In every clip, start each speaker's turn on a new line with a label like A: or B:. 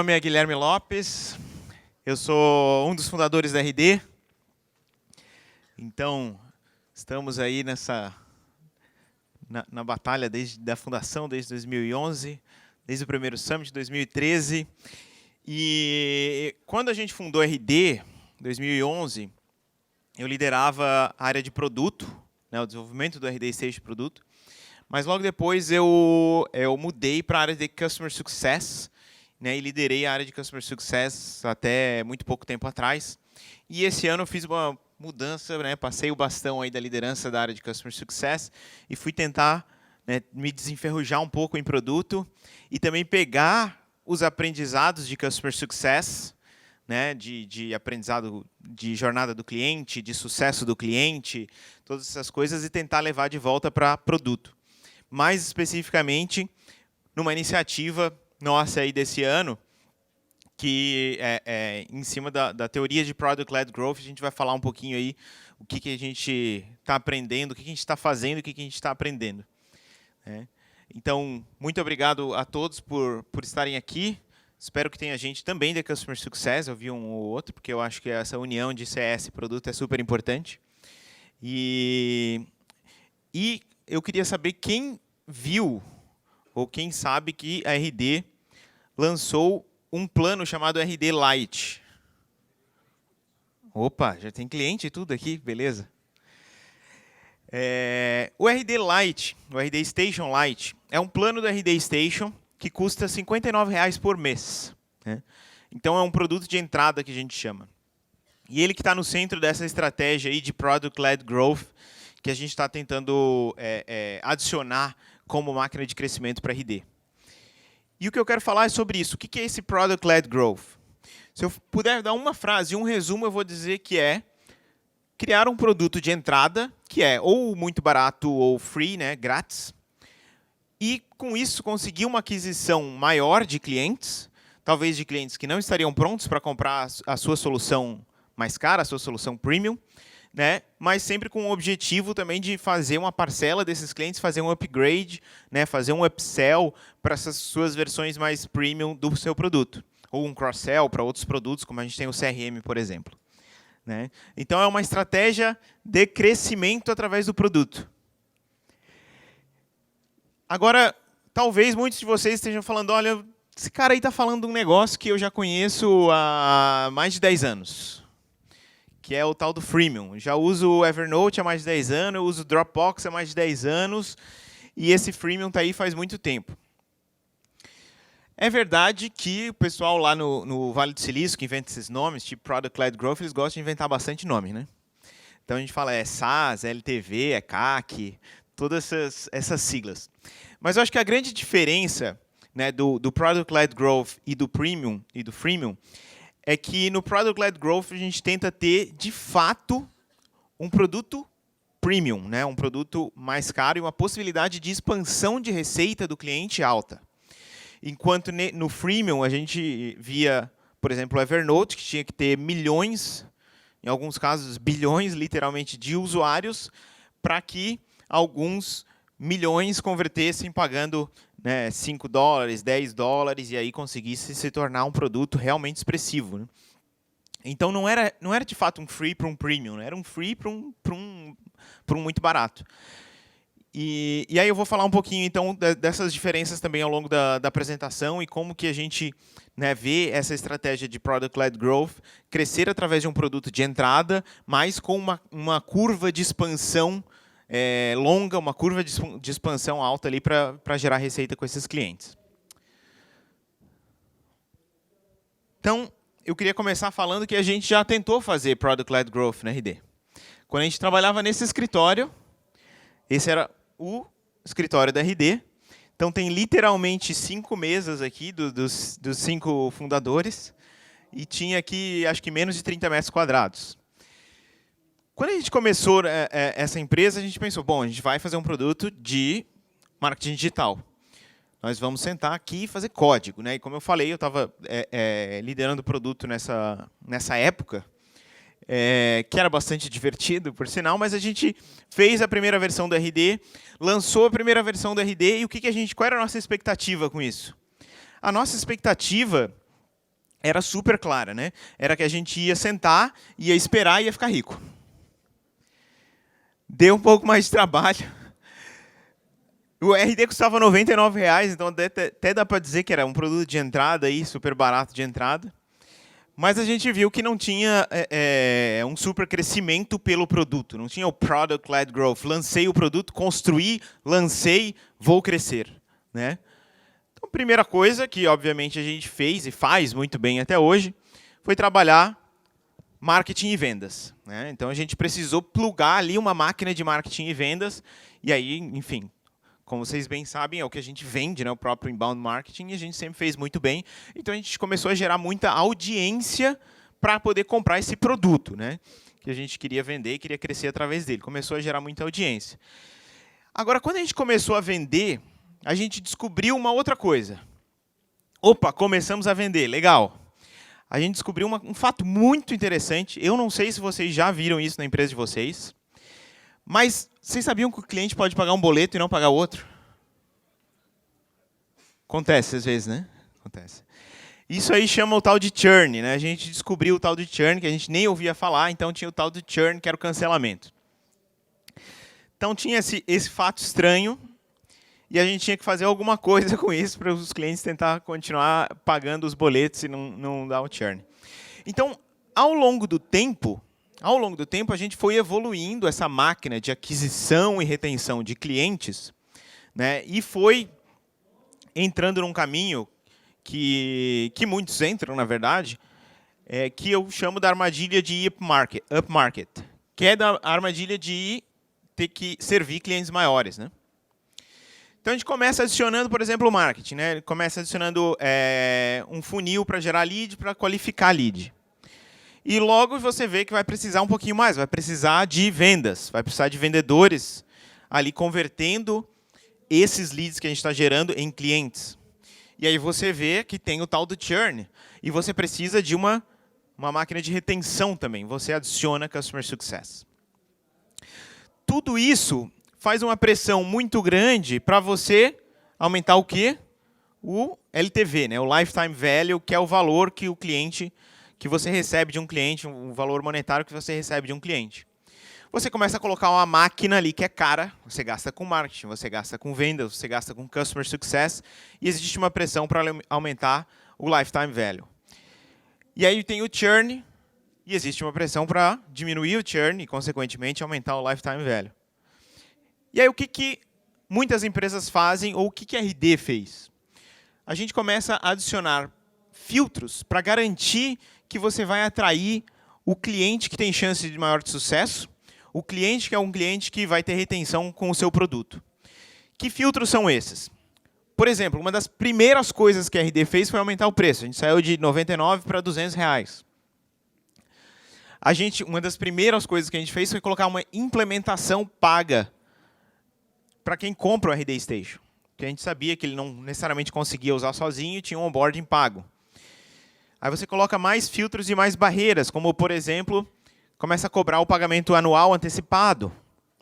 A: nome é Guilherme Lopes, eu sou um dos fundadores da RD. Então, estamos aí na batalha desde a fundação, desde 2011, desde o primeiro Summit de 2013. E quando a gente fundou a RD, em 2011, eu liderava a área de produto, né, o desenvolvimento do RD Stage de produto. Mas logo depois eu mudei para a área de Customer Success, né, e liderei a área de Customer Success até muito pouco tempo atrás. E esse ano eu fiz uma mudança, né, passei o bastão aí da liderança da área de Customer Success e fui tentar, né, me desenferrujar um pouco em produto e também pegar os aprendizados de Customer Success, né, de aprendizado de jornada do cliente, de sucesso do cliente, todas essas coisas, e tentar levar de volta para produto. Mais especificamente, numa iniciativa nossa aí desse ano, que em cima da teoria de Product-Led Growth, a gente vai falar um pouquinho aí o que a gente está aprendendo, o que a gente está fazendo, o que a gente está aprendendo. Então, muito obrigado a todos por estarem aqui. Espero que tenha gente também da Customer Success, eu vi um ou outro, porque eu acho que essa união de CS e produto é super importante. E eu queria saber quem viu, ou quem sabe que a RD lançou um plano chamado RD Lite. Opa, já tem cliente e tudo aqui, beleza. O RD Lite, o RD Station Lite, é um plano do RD Station que custa R$ 59,00 por mês. Né? Então, é um produto de entrada que a gente chama. E ele que está no centro dessa estratégia aí de Product-Led Growth, que a gente está tentando adicionar como máquina de crescimento para a RD. E o que eu quero falar é sobre isso. O que é esse Product-Led Growth? Se eu puder dar uma frase, um resumo, eu vou dizer que é criar um produto de entrada, que é ou muito barato ou free, né, grátis, e com isso conseguir uma aquisição maior de clientes, talvez de clientes que não estariam prontos para comprar a sua solução mais cara, a sua solução premium, né? Mas sempre com o objetivo também de fazer uma parcela desses clientes, fazer um upgrade, né? Fazer um upsell para essas suas versões mais premium do seu produto. Ou um cross-sell para outros produtos, como a gente tem o CRM, por exemplo. Né? Então, é uma estratégia de crescimento através do produto. Agora, talvez muitos de vocês estejam falando, olha, esse cara aí está falando de um negócio que eu já conheço há mais de 10 anos. Que é o tal do freemium. Já uso o Evernote há mais de 10 anos, eu uso o Dropbox há mais de 10 anos, e esse freemium está aí faz muito tempo. É verdade que o pessoal lá no Vale do Silício, que inventa esses nomes, tipo Product-Led Growth, eles gostam de inventar bastante nome. Né? Então, a gente fala SaaS, LTV, CAC, todas essas siglas. Mas eu acho que a grande diferença, né, do Product-Led Growth e do Premium e do Freemium é que no Product-Led Growth a gente tenta ter, de fato, um produto premium, né? Um produto mais caro e uma possibilidade de expansão de receita do cliente alta. Enquanto no Freemium a gente via, por exemplo, o Evernote, que tinha que ter milhões, em alguns casos bilhões, literalmente, de usuários, para que alguns milhões convertessem pagando, né, $5, $10, e aí conseguisse se tornar um produto realmente expressivo. Né? Então, não era de fato um free para um premium, né? Era um free para um muito barato. E aí eu vou falar um pouquinho, então, dessas diferenças também ao longo da apresentação e como que a gente, né, vê essa estratégia de Product-Led Growth crescer através de um produto de entrada, mas com uma curva de expansão longa, uma curva de expansão alta ali para gerar receita com esses clientes. Então, eu queria começar falando que a gente já tentou fazer Product-Led Growth na RD. Quando a gente trabalhava nesse escritório, esse era o escritório da RD. Então, tem literalmente 5 mesas aqui dos 5 fundadores. E tinha aqui, acho que menos de 30 metros quadrados. Quando a gente começou essa empresa, a gente pensou, bom, a gente vai fazer um produto de marketing digital. Nós vamos sentar aqui e fazer código. Né? E como eu falei, eu estava liderando o produto nessa época, que era bastante divertido, por sinal, mas a gente fez a primeira versão do RD, lançou a primeira versão do RD, e qual era a nossa expectativa com isso? A nossa expectativa era super clara, né? Era que a gente ia sentar, ia esperar e ia ficar rico. Deu um pouco mais de trabalho. O RD custava R$ 99, então até dá para dizer que era um produto de entrada aí, super barato de entrada. Mas a gente viu que não tinha um super crescimento pelo produto, não tinha o product-led growth. Lancei o produto, construí, lancei, vou crescer, né? Então, a primeira coisa que, obviamente, a gente fez e faz muito bem até hoje, foi trabalhar marketing e vendas, né? Então, a gente precisou plugar ali uma máquina de marketing e vendas, e aí, enfim, como vocês bem sabem, é o que a gente vende, né? O próprio inbound marketing, e a gente sempre fez muito bem. Então, a gente começou a gerar muita audiência para poder comprar esse produto, né? Que a gente queria vender e queria crescer através dele. Começou a gerar muita audiência. Agora, quando a gente começou a vender, a gente descobriu uma outra coisa. Opa, começamos a vender, legal. A gente descobriu um fato muito interessante. Eu não sei se vocês já viram isso na empresa de vocês, mas vocês sabiam que o cliente pode pagar um boleto e não pagar outro? Acontece às vezes, né? Acontece. Isso aí chama o tal de churn, né? A gente descobriu o tal de churn, que a gente nem ouvia falar, então tinha o tal de churn, que era o cancelamento. Então tinha esse fato estranho, e a gente tinha que fazer alguma coisa com isso para os clientes tentar continuar pagando os boletos e não dar o churn. Então, ao longo do tempo, a gente foi evoluindo essa máquina de aquisição e retenção de clientes, né, e foi entrando num caminho que muitos entram, na verdade, que eu chamo da armadilha de upmarket, que é da armadilha de ter que servir clientes maiores, né? Então, a gente começa adicionando, por exemplo, o marketing, né? Começa adicionando um funil para gerar lead, para qualificar lead. E logo você vê que vai precisar um pouquinho mais, vai precisar de vendas, vai precisar de vendedores ali convertendo esses leads que a gente está gerando em clientes. E aí você vê que tem o tal do churn, e você precisa de uma máquina de retenção também, você adiciona Customer Success. Tudo isso faz uma pressão muito grande para você aumentar o quê? O LTV, né? O Lifetime Value, que é o valor que o cliente, que você recebe de um cliente, um valor monetário que você recebe de um cliente. Você começa a colocar uma máquina ali que é cara, você gasta com marketing, você gasta com vendas, você gasta com Customer Success, e existe uma pressão para aumentar o Lifetime Value. E aí tem o churn, e existe uma pressão para diminuir o churn e, consequentemente, aumentar o Lifetime Value. E aí o que muitas empresas fazem, ou o que a RD fez? A gente começa a adicionar filtros para garantir que você vai atrair o cliente que tem chance de maior sucesso, o cliente que é um cliente que vai ter retenção com o seu produto. Que filtros são esses? Por exemplo, uma das primeiras coisas que a RD fez foi aumentar o preço. A gente saiu de R$ 99 para R$ 200. Uma das primeiras coisas que a gente fez foi colocar uma implementação paga para quem compra o RD Station. Porque a gente sabia que ele não necessariamente conseguia usar sozinho e tinha um onboarding pago. Aí você coloca mais filtros e mais barreiras, como, por exemplo, começa a cobrar o pagamento anual antecipado,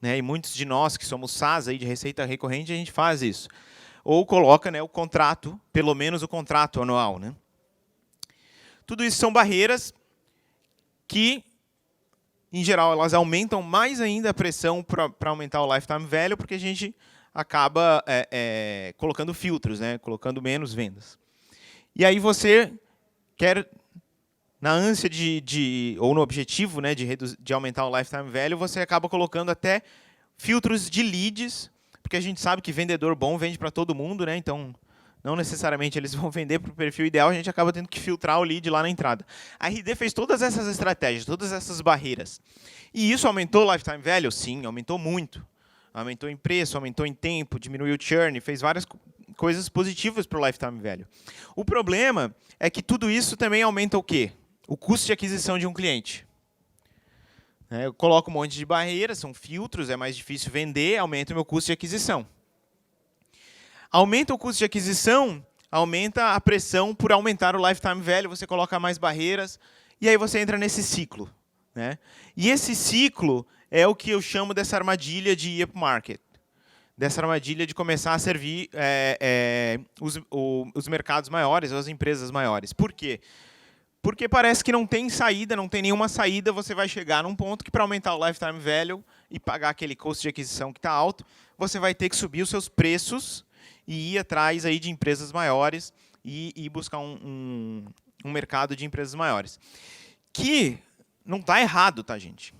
A: né? E muitos de nós que somos SaaS aí de receita recorrente, a gente faz isso. Ou coloca, né, o contrato, pelo menos o contrato anual, né? Tudo isso são barreiras que, em geral, elas aumentam mais ainda a pressão para aumentar o lifetime value, porque a gente acaba colocando filtros, né? Colocando menos vendas. E aí você quer, na ânsia ou no objetivo, né, de aumentar o lifetime value, você acaba colocando até filtros de leads, porque a gente sabe que vendedor bom vende para todo mundo, né? Então, não necessariamente eles vão vender para o perfil ideal, a gente acaba tendo que filtrar o lead lá na entrada. A RD fez todas essas estratégias, todas essas barreiras. E isso aumentou o lifetime value? Sim, aumentou muito. Aumentou em preço, aumentou em tempo, diminuiu o churn, fez várias coisas positivas para o lifetime value. O problema é que tudo isso também aumenta o quê? O custo de aquisição de um cliente. Eu coloco um monte de barreiras, são filtros, é mais difícil vender, aumenta o meu custo de aquisição. Aumenta o custo de aquisição, aumenta a pressão por aumentar o lifetime value, você coloca mais barreiras, e aí você entra nesse ciclo, né? E esse ciclo é o que eu chamo dessa armadilha de upmarket, dessa armadilha de começar a servir os mercados maiores, ou as empresas maiores. Por quê? Porque parece que não tem saída, não tem nenhuma saída, você vai chegar num ponto que para aumentar o lifetime value e pagar aquele custo de aquisição que está alto, você vai ter que subir os seus preços e ir atrás aí de empresas maiores e buscar um mercado de empresas maiores. Que não está errado, tá, gente?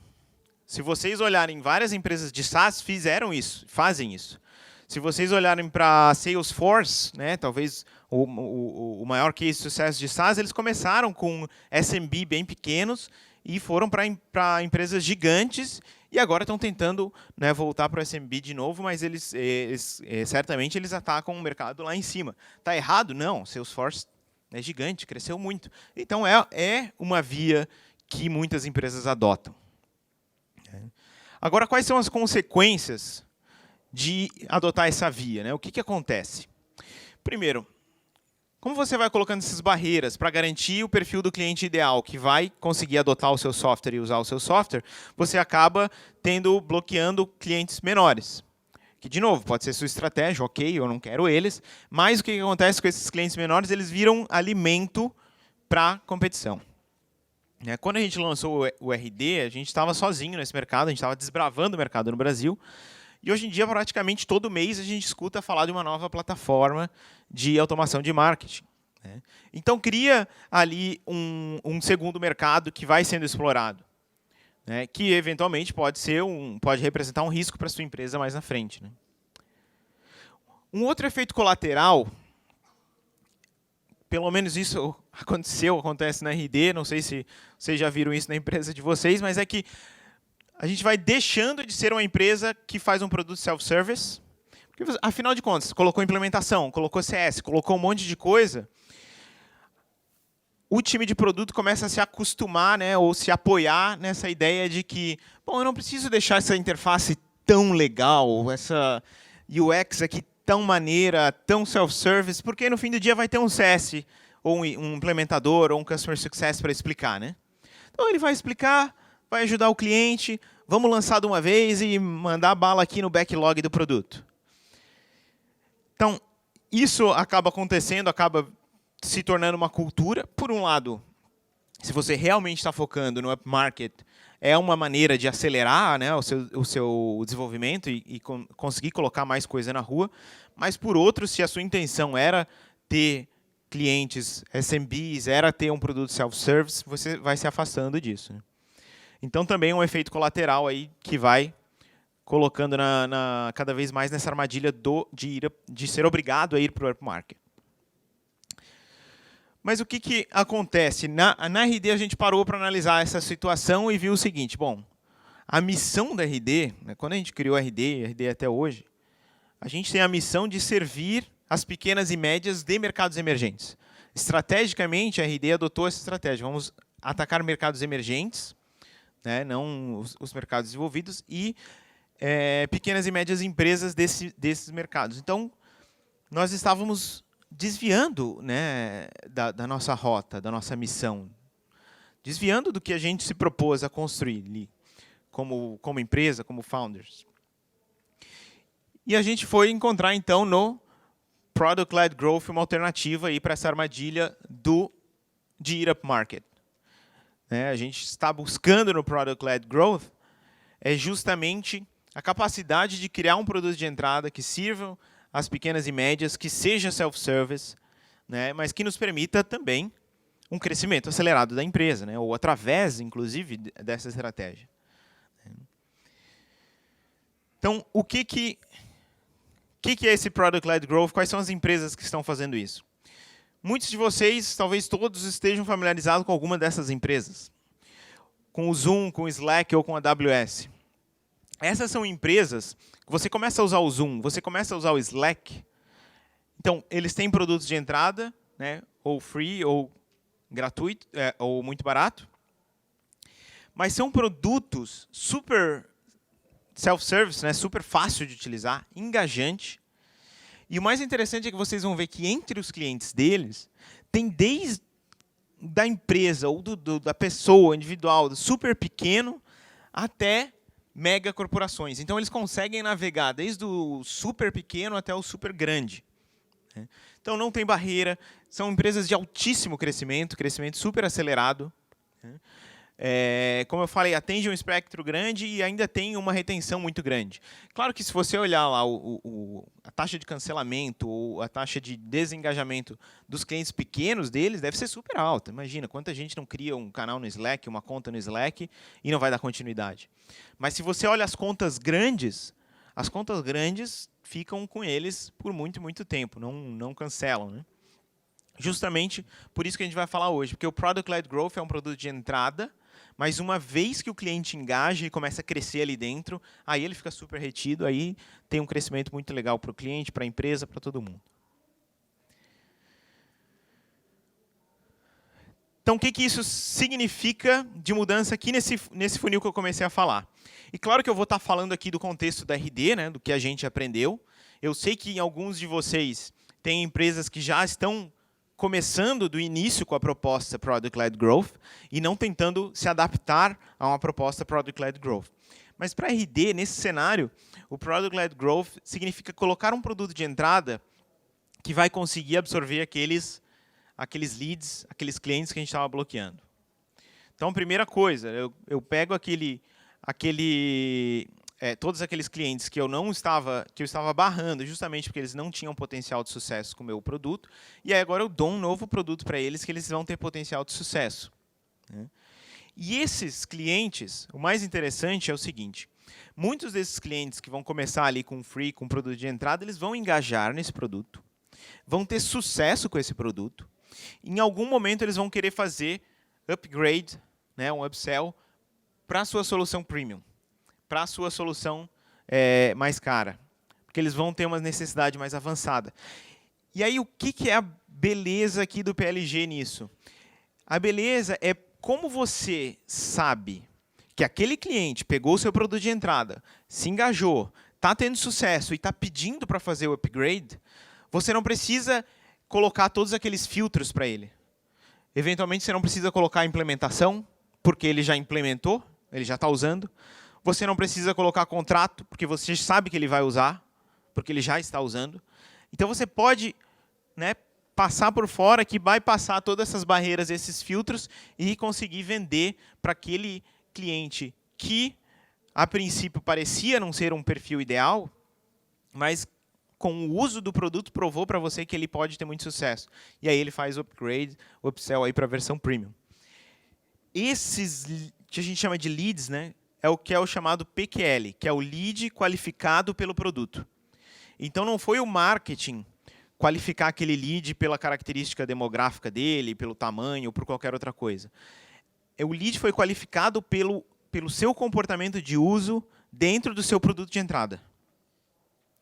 A: Se vocês olharem, várias empresas de SaaS fizeram isso, fazem isso. Se vocês olharem para Salesforce, né, talvez o maior case de sucesso de SaaS, eles começaram com SMB bem pequenos e foram para empresas gigantes e agora estão tentando, né, voltar para o SMB de novo, mas certamente eles atacam o mercado lá em cima. Está errado? Não. Salesforce é gigante, cresceu muito. Então, é uma via que muitas empresas adotam. Agora, quais são as consequências de adotar essa via, né? O que acontece? Primeiro, como você vai colocando essas barreiras para garantir o perfil do cliente ideal que vai conseguir adotar o seu software e usar o seu software, você acaba bloqueando clientes menores. Que, de novo, pode ser sua estratégia, ok, eu não quero eles, mas o que acontece com esses clientes menores? Eles viram alimento para competição. Quando a gente lançou o RD, a gente estava sozinho nesse mercado, a gente estava desbravando o mercado no Brasil. E hoje em dia, praticamente todo mês, a gente escuta falar de uma nova plataforma de automação de marketing. Então, cria ali um segundo mercado que vai sendo explorado, que, eventualmente, pode representar um risco para a sua empresa mais na frente. Um outro efeito colateral, pelo menos isso acontece na RD, não sei se vocês já viram isso na empresa de vocês, mas é que a gente vai deixando de ser uma empresa que faz um produto self-service, porque, afinal de contas, colocou implementação, colocou CS, colocou um monte de coisa, o time de produto começa a se acostumar, né, ou se apoiar nessa ideia de que, bom, eu não preciso deixar essa interface tão legal, essa UX aqui tão maneira, tão self-service, porque no fim do dia vai ter um CS, ou um implementador, ou um Customer Success para explicar. Então, ele vai explicar, vai ajudar o cliente, vamos lançar de uma vez e mandar bala aqui no backlog do produto. Então, isso acaba acontecendo, acaba se tornando uma cultura. Por um lado, se você realmente está focando no upmarket, é uma maneira de acelerar, né, o seu desenvolvimento e conseguir colocar mais coisa na rua. Mas, por outro, se a sua intenção era ter clientes SMBs, era ter um produto self-service, você vai se afastando disso. Então, também é um efeito colateral aí que vai colocando cada vez mais nessa armadilha de ser obrigado a ir para o upmarket. Mas o que acontece? Na RD, a gente parou para analisar essa situação e viu o seguinte. Bom, a missão da RD, quando a gente criou a RD até hoje, a gente tem a missão de servir as pequenas e médias de mercados emergentes. Estrategicamente, a RD adotou essa estratégia. Vamos atacar mercados emergentes, não os mercados desenvolvidos, e pequenas e médias empresas desses mercados. Então, nós estávamos desviando, da nossa rota, da nossa missão, desviando do que a gente se propôs a construir ali, como empresa, como founders. E a gente foi encontrar, então, no Product-Led Growth uma alternativa para essa armadilha de ir upmarket. A gente está buscando no Product-Led Growth justamente a capacidade de criar um produto de entrada que sirva as pequenas e médias, que seja self-service, mas que nos permita também um crescimento acelerado da empresa, ou através, inclusive, dessa estratégia. Então, o que é esse Product-Led Growth? Quais são as empresas que estão fazendo isso? Muitos de vocês, talvez todos, estejam familiarizados com alguma dessas empresas. Com o Zoom, com o Slack ou com a AWS. Essas são empresas que você começa a usar o Zoom, você começa a usar o Slack. Então, eles têm produtos de entrada, ou free, ou gratuito, ou muito barato. Mas são produtos super self-service, super fácil de utilizar, engajante. E o mais interessante é que vocês vão ver que entre os clientes deles, tem desde da empresa ou da pessoa individual, super pequeno, até mega corporações. Então, eles conseguem navegar desde o super pequeno até o super grande. Então, não tem barreira. São empresas de altíssimo crescimento, crescimento super acelerado. Como eu falei, atende um espectro grande e ainda tem uma retenção muito grande. Claro que se você olhar lá a taxa de cancelamento ou a taxa de desengajamento dos clientes pequenos deles, deve ser super alta. Imagina, quanta gente não cria um canal no Slack, uma conta no Slack e não vai dar continuidade. Mas se você olha as contas grandes ficam com eles por muito, muito tempo, não cancelam, né? Justamente por isso que a gente vai falar hoje, porque o Product-Led Growth é um produto de entrada, mas uma vez que o cliente engaja e começa a crescer ali dentro, aí ele fica super retido, aí tem um crescimento muito legal para o cliente, para a empresa, para todo mundo. Então, o que isso significa de mudança aqui nesse funil que eu comecei a falar? E claro que eu vou estar falando aqui do contexto da RD, né, do que a gente aprendeu. Eu sei que alguns de vocês têm empresas que já estão começando do início com a proposta Product-Led Growth e não tentando se adaptar a uma proposta Product-Led Growth. Mas para a RD, nesse cenário, o Product-Led Growth significa colocar um produto de entrada que vai conseguir absorver aqueles leads, aqueles clientes que a gente estava bloqueando. Então, primeira coisa, eu pego todos aqueles clientes que eu estava barrando, justamente porque eles não tinham potencial de sucesso com o meu produto, e aí agora eu dou um novo produto para eles que eles vão ter potencial de sucesso. E esses clientes, o mais interessante é o seguinte, muitos desses clientes que vão começar ali com free, com produto de entrada, eles vão engajar nesse produto, vão ter sucesso com esse produto, em algum momento eles vão querer fazer upgrade, né, um upsell, para a sua solução premium, para a sua solução mais cara, porque eles vão ter uma necessidade mais avançada. E aí, o que é a beleza aqui do PLG nisso? A beleza é como você sabe que aquele cliente pegou o seu produto de entrada, se engajou, está tendo sucesso e está pedindo para fazer o upgrade, você não precisa colocar todos aqueles filtros para ele. Eventualmente, você não precisa colocar a implementação, porque ele já implementou, ele já está usando. Você não precisa colocar contrato, porque você sabe que ele vai usar, porque ele já está usando. Então, você pode, né, passar por fora, que vai passar todas essas barreiras, esses filtros, e conseguir vender para aquele cliente que, a princípio, parecia não ser um perfil ideal, mas com o uso do produto provou para você que ele pode ter muito sucesso. E aí ele faz o upgrade, o upsell para a versão premium. Esses que a gente chama de leads, né, é o chamado PQL, que é o lead qualificado pelo produto. Então, não foi o marketing qualificar aquele lead pela característica demográfica dele, pelo tamanho ou por qualquer outra coisa. O lead foi qualificado pelo seu comportamento de uso dentro do seu produto de entrada.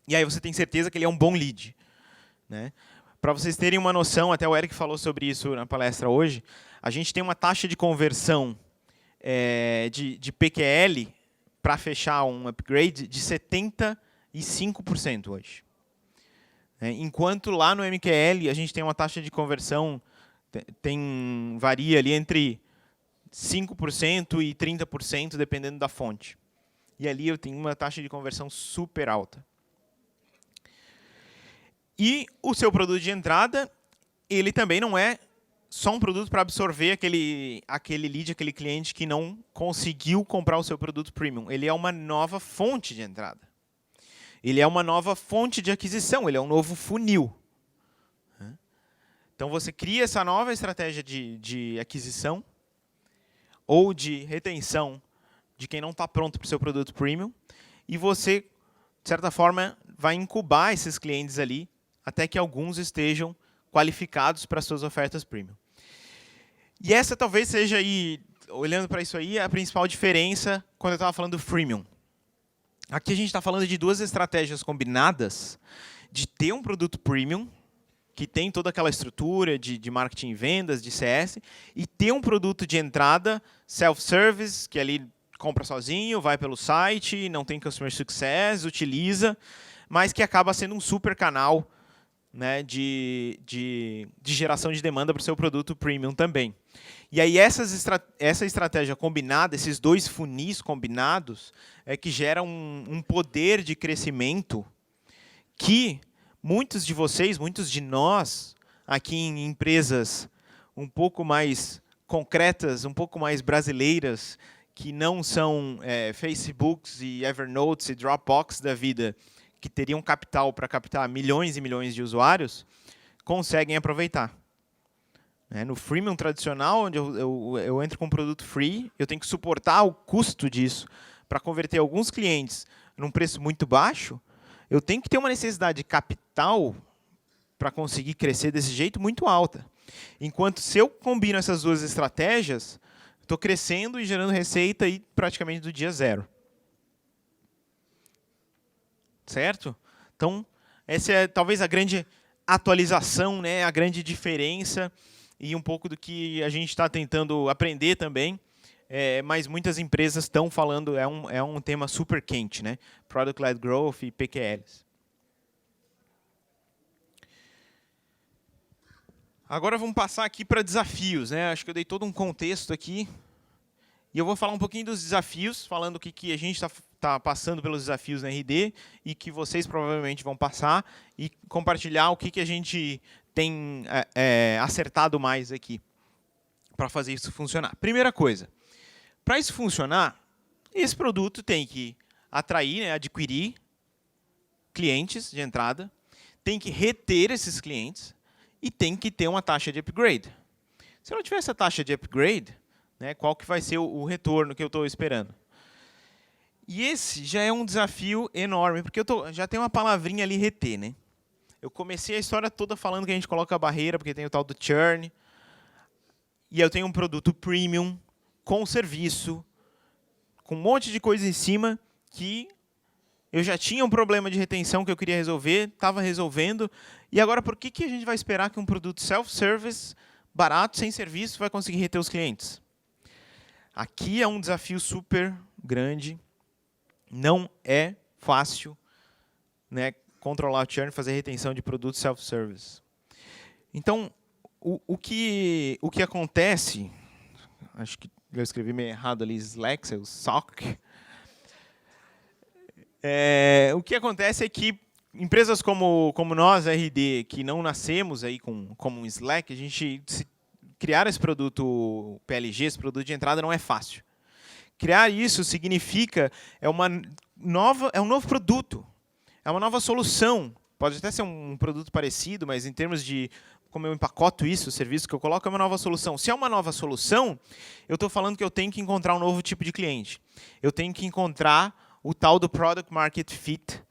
A: E aí você tem certeza que ele é um bom lead, né? Para vocês terem uma noção, até o Eric falou sobre isso na palestra hoje, a gente tem uma taxa de conversão de PQL para fechar um upgrade de 75% hoje. Enquanto lá no MQL a gente tem uma taxa de conversão, varia ali entre 5% e 30%, dependendo da fonte. E ali eu tenho uma taxa de conversão super alta. E o seu produto de entrada, ele também não é só um produto para absorver aquele lead, aquele cliente que não conseguiu comprar o seu produto premium. Ele é uma nova fonte de entrada. Ele é uma nova fonte de aquisição, ele é um novo funil. Então, você cria essa nova estratégia de aquisição ou de retenção de quem não está pronto para o seu produto premium e você, de certa forma, vai incubar esses clientes ali até que alguns estejam qualificados para suas ofertas premium. E essa talvez seja, aí, olhando para isso aí, a principal diferença quando eu estava falando do freemium. Aqui a gente está falando de duas estratégias combinadas de ter um produto premium, que tem toda aquela estrutura de marketing e vendas, de CS, e ter um produto de entrada, self-service, que ali compra sozinho, vai pelo site, não tem customer success, utiliza, mas que acaba sendo um super canal, né, de geração de demanda para o seu produto premium também. E aí essa estratégia combinada, esses dois funis combinados, é que gera um poder de crescimento que muitos de vocês, muitos de nós, aqui em empresas um pouco mais concretas, um pouco mais brasileiras, que não são Facebooks e Evernotes e Dropbox da vida, que teriam capital para captar milhões e milhões de usuários, conseguem aproveitar. No freemium tradicional, onde eu entro com um produto free, eu tenho que suportar o custo disso para converter alguns clientes num preço muito baixo, eu tenho que ter uma necessidade de capital para conseguir crescer desse jeito muito alta. Enquanto se eu combino essas duas estratégias, estou crescendo e gerando receita aí praticamente do dia zero. Certo? Então, essa é talvez a grande atualização, né, a grande diferença e um pouco do que a gente está tentando aprender também. Mas muitas empresas estão falando, é um tema super quente, né? Product-led Growth e PQLs. Agora vamos passar aqui para desafios, né? Acho que eu dei todo um contexto aqui. E eu vou falar um pouquinho dos desafios, falando o que a gente está passando pelos desafios na RD e que vocês provavelmente vão passar e compartilhar o que a gente tem acertado mais aqui para fazer isso funcionar. Primeira coisa, para isso funcionar, esse produto tem que atrair, né, adquirir clientes de entrada, tem que reter esses clientes e tem que ter uma taxa de upgrade. Se eu não tiver essa taxa de upgrade, né, qual que vai ser o retorno que eu estou esperando? E esse já é um desafio enorme, porque já tem uma palavrinha ali, reter, né? Eu comecei a história toda falando que a gente coloca a barreira, porque tem o tal do churn, e eu tenho um produto premium, com serviço, com um monte de coisa em cima, que eu já tinha um problema de retenção que eu queria resolver, estava resolvendo, e agora por que a gente vai esperar que um produto self-service, barato, sem serviço, vai conseguir reter os clientes? Aqui é um desafio super grande, não é fácil, né, controlar o churn e fazer retenção de produtos self-service. Então, o que acontece, acho que eu escrevi meio errado ali, Slack, o SOC. O que acontece é que empresas como nós, RD, que não nascemos aí como um Slack, a gente criar esse produto PLG, esse produto de entrada, não é fácil. Criar isso significa é um novo produto, é uma nova solução. Pode até ser um produto parecido, mas em termos de como eu empacoto isso, o serviço que eu coloco, é uma nova solução. Se é uma nova solução, eu estou falando que eu tenho que encontrar um novo tipo de cliente. Eu tenho que encontrar o tal do Product Market Fit,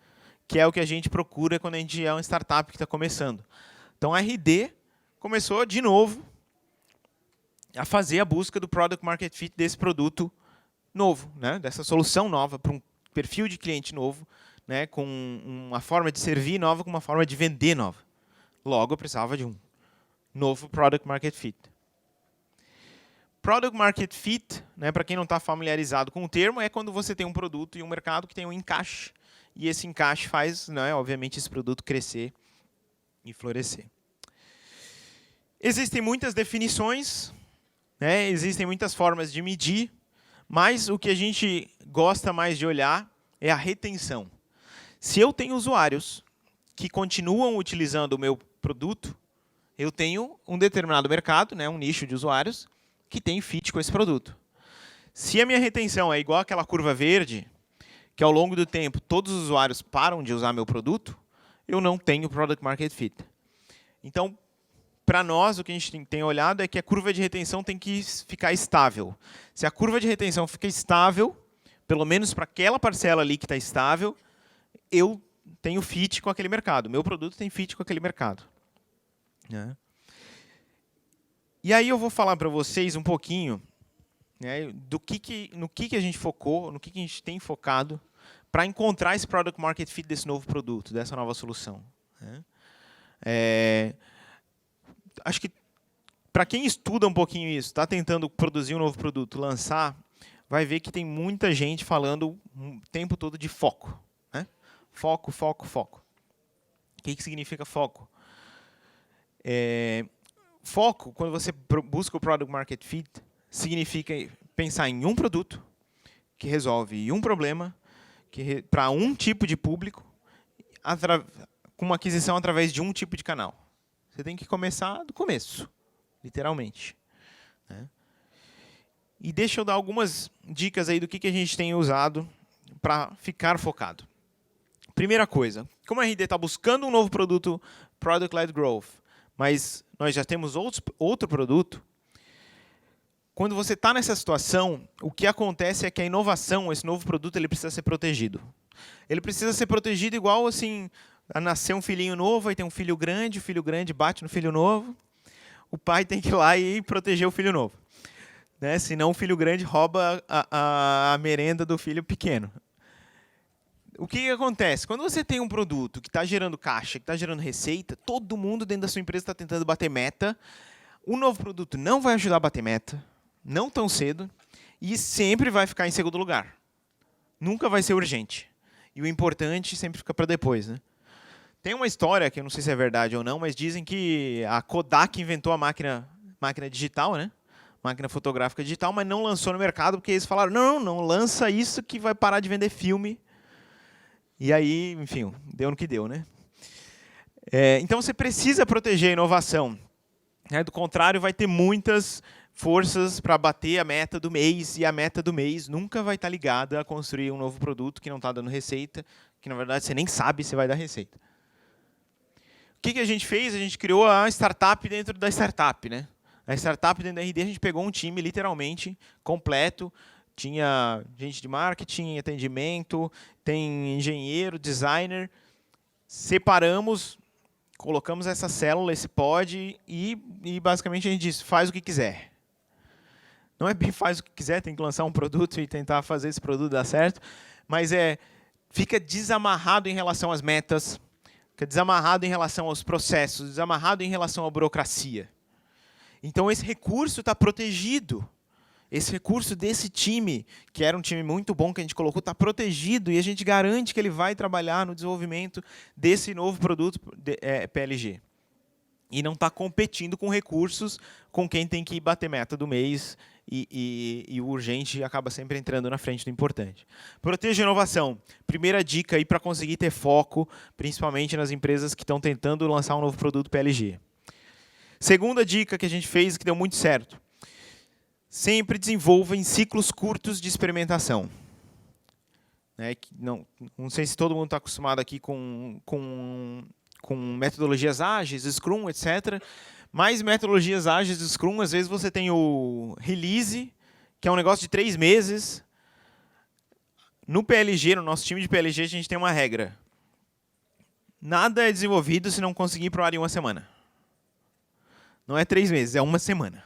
A: que é o que a gente procura quando a gente é uma startup que está começando. Então, a RD começou, de novo, a fazer a busca do Product Market Fit desse produto novo, né? Dessa solução nova, para um perfil de cliente novo, né? Com uma forma de servir nova, com uma forma de vender nova. Logo, eu precisava de um novo Product Market Fit. Product Market Fit, né, para quem não está familiarizado com o termo, é quando você tem um produto e um mercado que tem um encaixe. E esse encaixe faz, né, obviamente, esse produto crescer e florescer. Existem muitas definições, né, existem muitas formas de medir, mas o que a gente gosta mais de olhar é a retenção. Se eu tenho usuários que continuam utilizando o meu produto, eu tenho um determinado mercado, né, um nicho de usuários, que tem fit com esse produto. Se a minha retenção é igual àquela curva verde, que ao longo do tempo todos os usuários param de usar meu produto, eu não tenho Product Market Fit. Então, para nós, o que a gente tem olhado é que a curva de retenção tem que ficar estável. Se a curva de retenção fica estável, pelo menos para aquela parcela ali que está estável, eu tenho fit com aquele mercado. Meu produto tem fit com aquele mercado. Né? E aí eu vou falar para vocês um pouquinho, né, no que a gente focou, no que a gente tem focado para encontrar esse Product Market Fit desse novo produto, dessa nova solução. Né? Acho que para quem estuda um pouquinho isso, está tentando produzir um novo produto, lançar, vai ver que tem muita gente falando o tempo todo de foco. Né? Foco, foco, foco. O que significa foco? Foco, quando você busca o Product Market Fit, significa pensar em um produto que resolve um problema para um tipo de público, com uma aquisição através de um tipo de canal. Você tem que começar do começo, literalmente. Né? E deixa eu dar algumas dicas aí do que a gente tem usado para ficar focado. Primeira coisa, como a RD está buscando um novo produto, Product-Led Growth, mas nós já temos outro produto, quando você está nessa situação, o que acontece é que a inovação, esse novo produto, ele precisa ser protegido. Ele precisa ser protegido igual assim, a nascer um filhinho novo, aí tem um filho grande, o filho grande bate no filho novo, o pai tem que ir lá e proteger o filho novo. Né? Senão o filho grande rouba a merenda do filho pequeno. O que acontece? Quando você tem um produto que está gerando caixa, que está gerando receita, todo mundo dentro da sua empresa está tentando bater meta. O novo produto não vai ajudar a bater meta, não tão cedo, e sempre vai ficar em segundo lugar. Nunca vai ser urgente. E o importante sempre fica para depois. Né? Tem uma história, que eu não sei se é verdade ou não, mas dizem que a Kodak inventou a máquina digital, né? Máquina fotográfica digital, mas não lançou no mercado, porque eles falaram, não lança isso que vai parar de vender filme. E aí, enfim, deu no que deu. Né? Então, você precisa proteger a inovação. Né? Do contrário, vai ter muitas forças para bater a meta do mês, e a meta do mês nunca vai estar ligada a construir um novo produto que não está dando receita, que, na verdade, você nem sabe se vai dar receita. O que a gente fez? A gente criou a startup dentro da startup. Né? A startup dentro da RD, a gente pegou um time, literalmente, completo. Tinha gente de marketing, atendimento, tem engenheiro, designer. Separamos, colocamos essa célula, esse pod, e basicamente a gente disse, faz o que quiser. Não é bem faz o que quiser, tem que lançar um produto e tentar fazer esse produto dar certo, mas fica desamarrado em relação às metas, fica desamarrado em relação aos processos, desamarrado em relação à burocracia. Então, esse recurso está protegido. Esse recurso desse time, que era um time muito bom que a gente colocou, está protegido e a gente garante que ele vai trabalhar no desenvolvimento desse novo produto PLG. E não está competindo com recursos com quem tem que bater meta do mês e o urgente acaba sempre entrando na frente do importante. Proteja a inovação. Primeira dica aí para conseguir ter foco, principalmente nas empresas que estão tentando lançar um novo produto PLG. Segunda dica que a gente fez que deu muito certo. Sempre desenvolva em ciclos curtos de experimentação. Não sei se todo mundo está acostumado aqui com metodologias ágeis, Scrum, etc. Mas metodologias ágeis, Scrum, às vezes você tem o release, que é um negócio de 3 meses. No PLG, no nosso time de PLG, a gente tem uma regra. Nada é desenvolvido se não conseguir ir para o ar em 1 semana. Não é 3 meses, é 1 semana.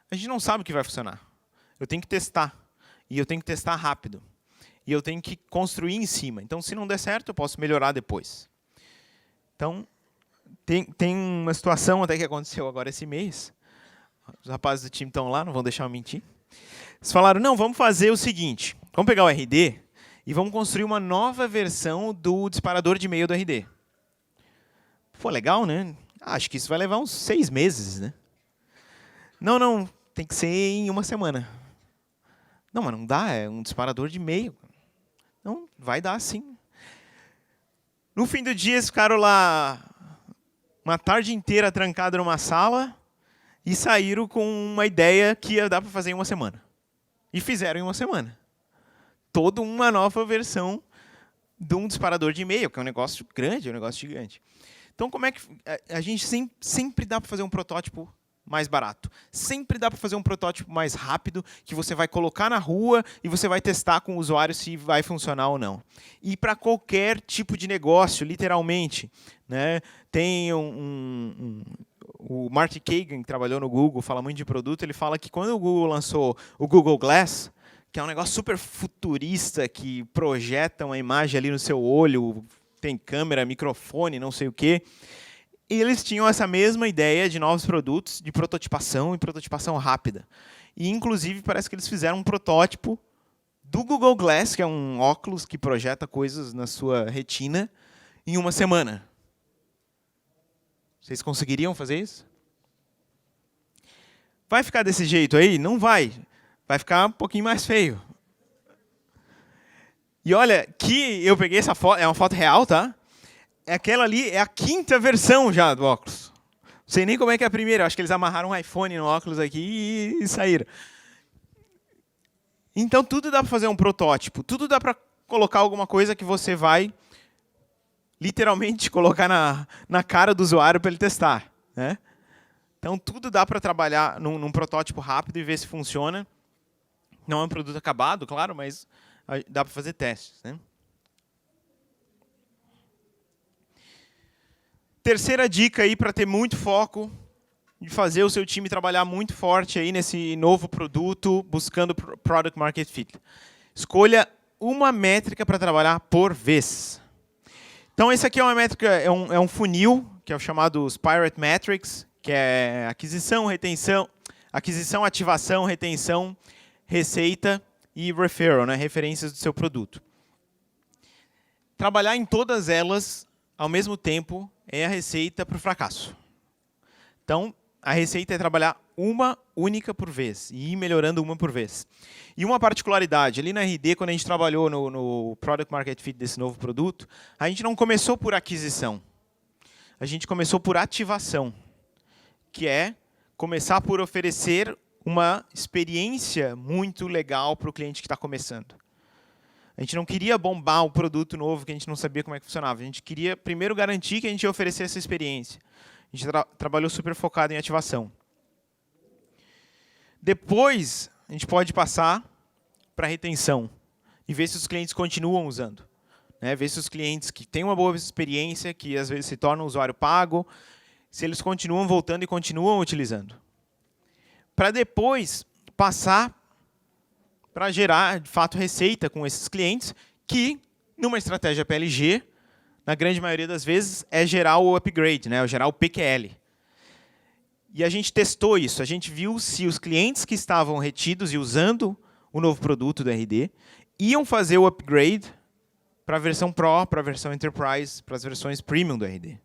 A: A gente não sabe o que vai funcionar. Eu tenho que testar. E eu tenho que testar rápido. E eu tenho que construir em cima. Então, se não der certo, eu posso melhorar depois. Então, tem uma situação até que aconteceu agora esse mês. Os rapazes do time estão lá, não vão deixar eu mentir. Eles falaram, não, vamos fazer o seguinte. Vamos pegar o RD e vamos construir uma nova versão do disparador de e-mail do RD. Pô, legal, né? Acho que isso vai levar uns 6 meses, né? Não, tem que ser em 1 semana. Não, mas não dá, é um disparador de e-mail. Não, vai dar sim. No fim do dia, eles ficaram lá uma tarde inteira trancado numa sala e saíram com uma ideia que ia dar para fazer em 1 semana. E fizeram em 1 semana. Toda uma nova versão de um disparador de e-mail, que é um negócio grande, é um negócio gigante. Então, como é que a gente sempre dá para fazer um protótipo mais barato. Sempre dá para fazer um protótipo mais rápido, que você vai colocar na rua e você vai testar com o usuário se vai funcionar ou não. E para qualquer tipo de negócio, literalmente. Né? Tem o Marty Kagan, que trabalhou no Google, fala muito de produto, ele fala que quando o Google lançou o Google Glass, que é um negócio super futurista, que projeta uma imagem ali no seu olho, tem câmera, microfone, não sei o quê, e eles tinham essa mesma ideia de novos produtos, de prototipação e prototipação rápida. E, inclusive, parece que eles fizeram um protótipo do Google Glass, que é um óculos que projeta coisas na sua retina, em 1 semana. Vocês conseguiriam fazer isso? Vai ficar desse jeito aí? Não vai. Vai ficar um pouquinho mais feio. E olha, que eu peguei essa foto, é uma foto real, tá? aquela ali é a 5ª versão já do óculos. Não sei nem como é que é a primeira. Eu acho que eles amarraram um iPhone no óculos aqui e saíram. Então, tudo dá para fazer um protótipo. Tudo dá para colocar alguma coisa que você vai literalmente colocar na cara do usuário para ele testar, né? Então, tudo dá para trabalhar num protótipo rápido e ver se funciona. Não é um produto acabado, claro, mas dá para fazer testes, né? Terceira dica aí para ter muito foco de fazer o seu time trabalhar muito forte aí nesse novo produto, buscando Product Market Fit. Escolha uma métrica para trabalhar por vez. Então, esse aqui é uma métrica, é um funil, que é o chamado Spirit Metrics, que é aquisição, ativação, retenção, receita e referral, né, referências do seu produto. Trabalhar em todas elas, ao mesmo tempo, é a receita para o fracasso. Então, a receita é trabalhar uma única por vez e ir melhorando uma por vez. E uma particularidade, ali na RD, quando a gente trabalhou no Product Market Fit desse novo produto, a gente não começou por aquisição. A gente começou por ativação, que é começar por oferecer uma experiência muito legal para o cliente que está começando. A gente não queria bombar um produto novo que a gente não sabia como é que funcionava. A gente queria primeiro garantir que a gente ia oferecer essa experiência. A gente trabalhou super focado em ativação. Depois, a gente pode passar para retenção e ver se os clientes continuam usando. Né? Ver se os clientes que têm uma boa experiência, que às vezes se tornam usuário pago, se eles continuam voltando e continuam utilizando. Para depois passar para gerar, de fato, receita com esses clientes, que, numa estratégia PLG, na grande maioria das vezes, é gerar o upgrade, né? Gerar o PQL. E a gente testou isso. A gente viu se os clientes que estavam retidos e usando o novo produto do RD iam fazer o upgrade para a versão Pro, para a versão Enterprise, para as versões Premium do RD.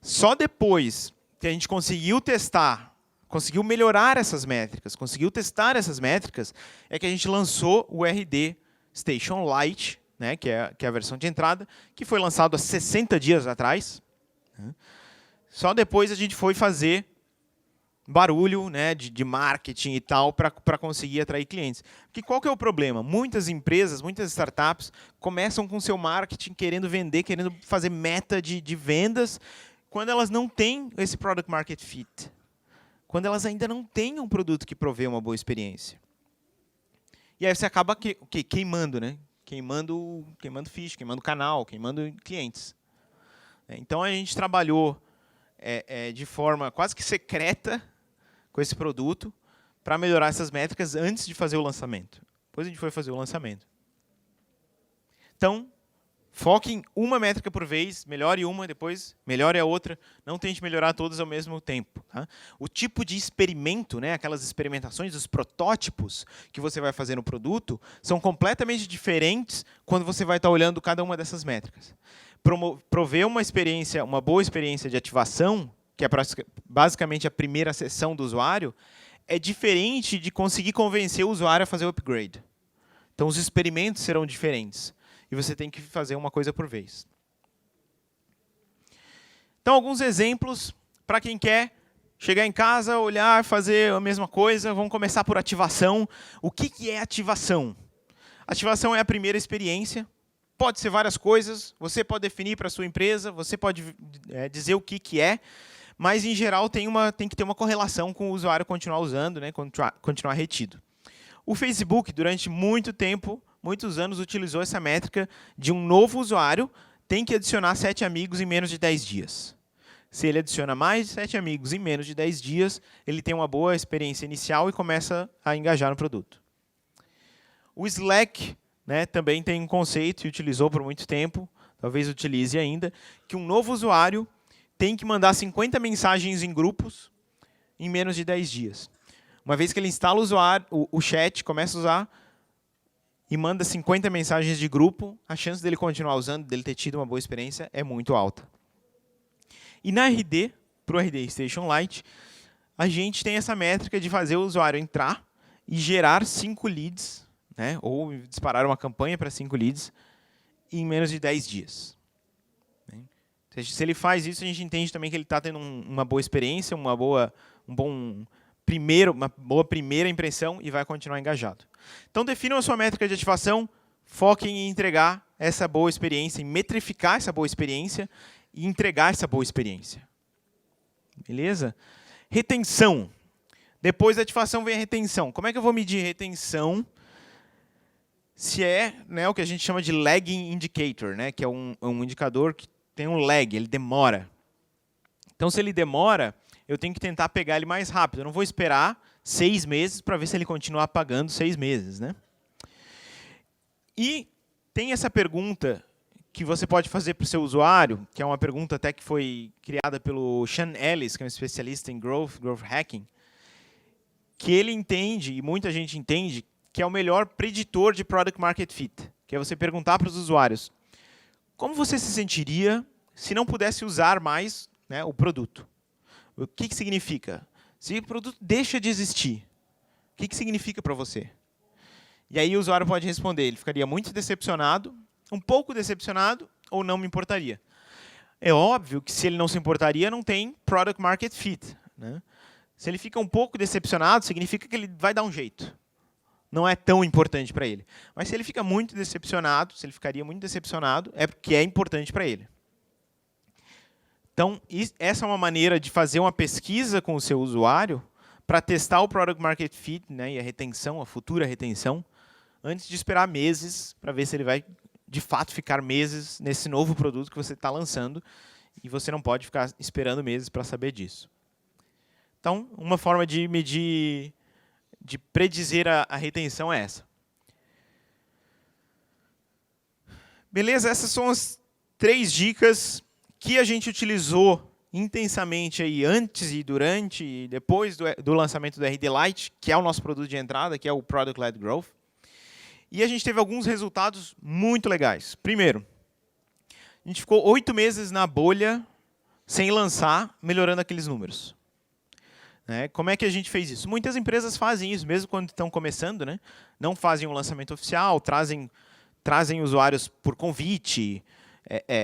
A: Só depois que a gente conseguiu testar, conseguiu melhorar essas métricas, conseguiu testar essas métricas, é que a gente lançou o RD Station Lite, né, que é a versão de entrada, que foi lançado há 60 dias atrás. Só depois a gente foi fazer barulho, né, de marketing e tal para conseguir atrair clientes. Porque qual que é o problema? Muitas empresas, muitas startups começam com seu marketing querendo vender, querendo fazer meta de vendas, quando elas não têm esse Product Market Fit. Quando elas ainda não têm um produto que provê uma boa experiência. E aí você acaba queimando, né? Queimando ficha, queimando canal, queimando clientes. Então, a gente trabalhou de forma quase que secreta com esse produto para melhorar essas métricas antes de fazer o lançamento. Depois a gente foi fazer o lançamento. Então, foque em uma métrica por vez, melhore uma, depois melhore a outra. Não tente melhorar todas ao mesmo tempo. Tá? O tipo de experimento, né, aquelas experimentações, os protótipos que você vai fazer no produto, são completamente diferentes quando você vai estar olhando cada uma dessas métricas. Prover uma boa experiência de ativação, que é basicamente a primeira sessão do usuário, é diferente de conseguir convencer o usuário a fazer o upgrade. Então, os experimentos serão diferentes. E você tem que fazer uma coisa por vez. Então, alguns exemplos para quem quer chegar em casa, olhar, fazer a mesma coisa. Vamos começar por ativação. O que é ativação? Ativação é a primeira experiência. Pode ser várias coisas. Você pode definir para a sua empresa. Você pode dizer o que é. Mas, em geral, tem que ter uma correlação com o usuário continuar usando, né, continuar retido. O Facebook, durante muito tempo, muitos anos, utilizou essa métrica de um novo usuário tem que adicionar 7 amigos em menos de 10 dias. Se ele adiciona mais de 7 amigos em menos de 10 dias, ele tem uma boa experiência inicial e começa a engajar no produto. O Slack, né, também tem um conceito e utilizou por muito tempo, talvez utilize ainda, que um novo usuário tem que mandar 50 mensagens em grupos em menos de 10 dias. Uma vez que ele instala o chat, começa a usar e manda 50 mensagens de grupo, a chance dele continuar usando, dele ter tido uma boa experiência, é muito alta. E na RD, para o RD Station Lite, a gente tem essa métrica de fazer o usuário entrar e gerar 5 leads, né, ou disparar uma campanha para 5 leads em menos de 10 dias. Se ele faz isso, a gente entende também que ele está tendo uma boa experiência, uma boa primeira impressão e vai continuar engajado. Então, definam a sua métrica de ativação, foquem em entregar essa boa experiência, em metrificar essa boa experiência e entregar essa boa experiência. Beleza? Retenção. Depois da ativação vem a retenção. Como é que eu vou medir retenção? Se é, né, o que a gente chama de lagging indicator, né, que é um indicador que tem um lag, ele demora. Então, se ele demora, eu tenho que tentar pegar ele mais rápido. Eu não vou esperar 6 meses para ver se ele continuar pagando 6 meses. Né? E tem essa pergunta que você pode fazer para o seu usuário, que é uma pergunta até que foi criada pelo Sean Ellis, que é um especialista em growth hacking, que ele entende, e muita gente entende, que é o melhor preditor de Product Market Fit, que é você perguntar para os usuários como você se sentiria se não pudesse usar mais, né, o produto. O que significa? Se o produto deixa de existir, o que significa para você? E aí o usuário pode responder, ele ficaria muito decepcionado, um pouco decepcionado, ou não me importaria. É óbvio que se ele não se importaria, não tem Product Market Fit. Né? Se ele fica um pouco decepcionado, significa que ele vai dar um jeito. Não é tão importante para ele. Mas se ele fica muito decepcionado, se ele ficaria muito decepcionado, é porque é importante para ele. Então, essa é uma maneira de fazer uma pesquisa com o seu usuário para testar o Product Market Fit, né, e a retenção, a futura retenção, antes de esperar meses para ver se ele vai, de fato, ficar meses nesse novo produto que você está lançando, e você não pode ficar esperando meses para saber disso. Então, uma forma de medir, de predizer a retenção é essa. Beleza? Essas são as 3 dicas que a gente utilizou intensamente aí antes e durante e depois do lançamento do RD Lite, que é o nosso produto de entrada, que é o Product Led Growth. E a gente teve alguns resultados muito legais. Primeiro, a gente ficou 8 meses na bolha, sem lançar, melhorando aqueles números. Né? Como é que a gente fez isso? Muitas empresas fazem isso, mesmo quando estão começando. Né? Não fazem um lançamento oficial, trazem usuários por convite,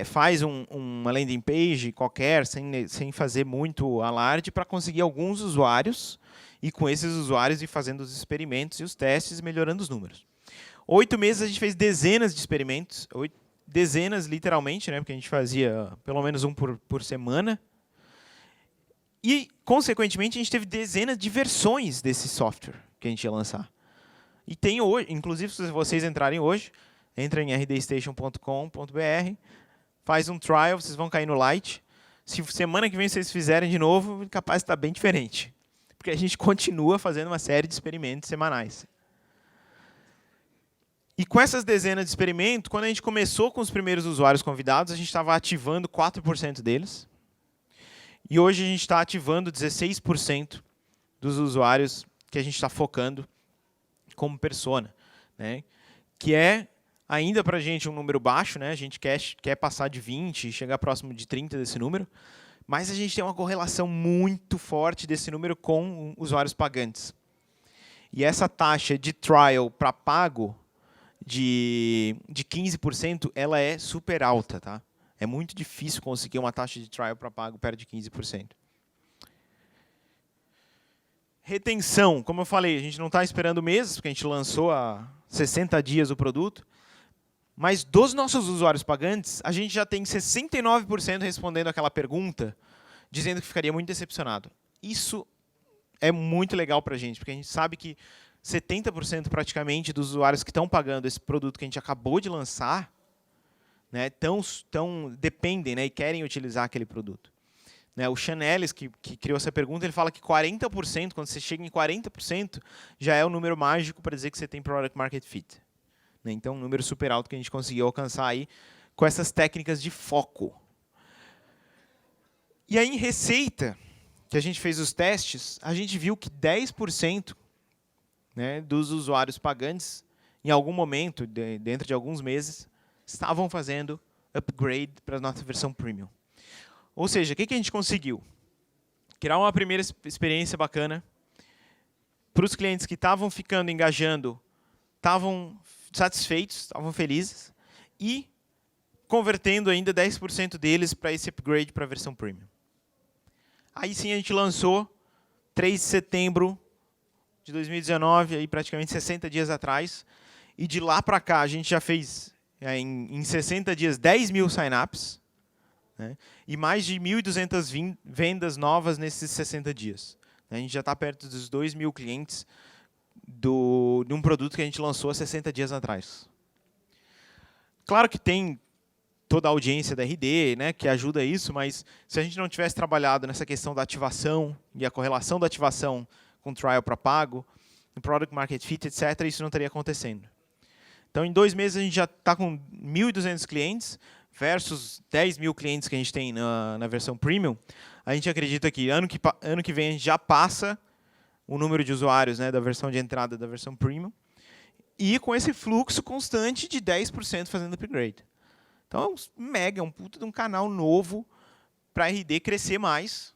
A: faz uma landing page qualquer, sem fazer muito alarde, para conseguir alguns usuários, e com esses usuários ir fazendo os experimentos e os testes, melhorando os números. 8 meses a gente fez dezenas de experimentos, dezenas literalmente, né, porque a gente fazia pelo menos um por semana. E, consequentemente, a gente teve dezenas de versões desse software que a gente ia lançar. E tem hoje, inclusive, se vocês entrarem hoje, entra em rdstation.com.br, faz um trial, vocês vão cair no Lite. Se semana que vem vocês fizerem de novo, capaz de estar bem diferente. Porque a gente continua fazendo uma série de experimentos semanais. E com essas dezenas de experimentos, quando a gente começou com os primeiros usuários convidados, a gente estava ativando 4% deles. E hoje a gente está ativando 16% dos usuários que a gente está focando como persona. Né? Que é, ainda para a gente, um número baixo. Né? A gente quer passar de 20 e chegar próximo de 30 desse número. Mas a gente tem uma correlação muito forte desse número com usuários pagantes. E essa taxa de trial para pago de 15%, ela é super alta. Tá? É muito difícil conseguir uma taxa de trial para pago perto de 15%. Retenção, como eu falei, a gente não está esperando meses, porque a gente lançou há 60 dias o produto. Mas dos nossos usuários pagantes, a gente já tem 69% respondendo aquela pergunta, dizendo que ficaria muito decepcionado. Isso é muito legal para a gente, porque a gente sabe que 70% praticamente dos usuários que estão pagando esse produto que a gente acabou de lançar, né, dependem, né, e querem utilizar aquele produto. Né, o Sean Ellis, que criou essa pergunta, ele fala que 40%, quando você chega em 40%, já é o número mágico para dizer que você tem Product Market Fit. Né, então, um número super alto que a gente conseguiu alcançar aí com essas técnicas de foco. E aí, em receita, que a gente fez os testes, a gente viu que 10%, né, dos usuários pagantes, em algum momento, dentro de alguns meses, estavam fazendo upgrade para a nossa versão Premium. Ou seja, o que a gente conseguiu? Criar uma primeira experiência bacana para os clientes que estavam ficando, engajando, estavam satisfeitos, estavam felizes, e convertendo ainda 10% deles para esse upgrade para a versão Premium. Aí sim a gente lançou 3 de setembro de 2019, aí praticamente 60 dias atrás. E de lá para cá a gente já fez, em 60 dias, 10 mil sign-ups, né? E mais de 1.200 vendas novas nesses 60 dias. A gente já está perto dos 2.000 clientes de um produto que a gente lançou há 60 dias atrás. Claro que tem toda a audiência da RD, né, que ajuda isso, mas se a gente não tivesse trabalhado nessa questão da ativação e a correlação da ativação com trial para pago, no Product Market Fit, etc., isso não estaria acontecendo. Então, em 2 meses, a gente já está com 1.200 clientes versus 10 mil clientes que a gente tem na versão Premium. A gente acredita que ano que vem a gente já passa o número de usuários, né, da versão de entrada da versão Premium, e com esse fluxo constante de 10% fazendo upgrade. Então, é um puta de um canal novo para a RD crescer mais.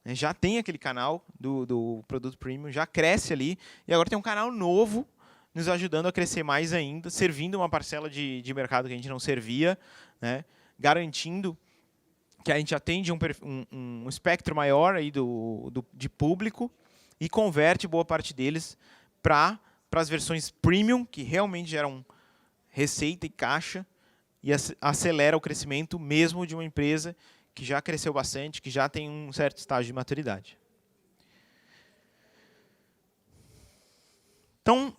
A: Já tem aquele canal do produto Premium, já cresce ali, e agora tem um canal novo nos ajudando a crescer mais ainda, servindo uma parcela de mercado que a gente não servia, né, garantindo que a gente atende um espectro maior aí de público e converte boa parte deles para as versões Premium, que realmente geram receita e caixa, e acelera o crescimento mesmo de uma empresa que já cresceu bastante, que já tem um certo estágio de maturidade. Então,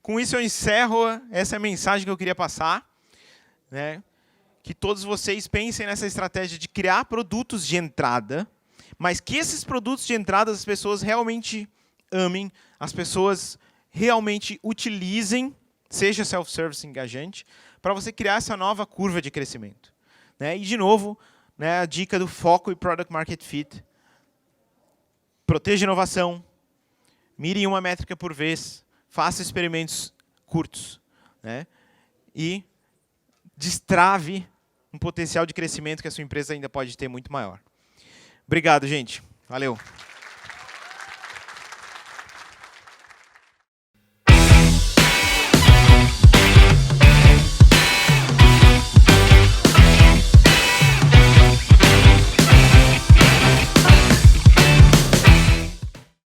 A: com isso eu encerro essa mensagem que eu queria passar, né? Que todos vocês pensem nessa estratégia de criar produtos de entrada, mas que esses produtos de entrada as pessoas realmente amem, as pessoas realmente utilizem, seja self-service engajante, para você criar essa nova curva de crescimento. Né? E, de novo, né, a dica do foco e Product Market Fit. Proteja a inovação, mire em uma métrica por vez, faça experimentos curtos, né? E destrave um potencial de crescimento que a sua empresa ainda pode ter muito maior. Obrigado, gente. Valeu.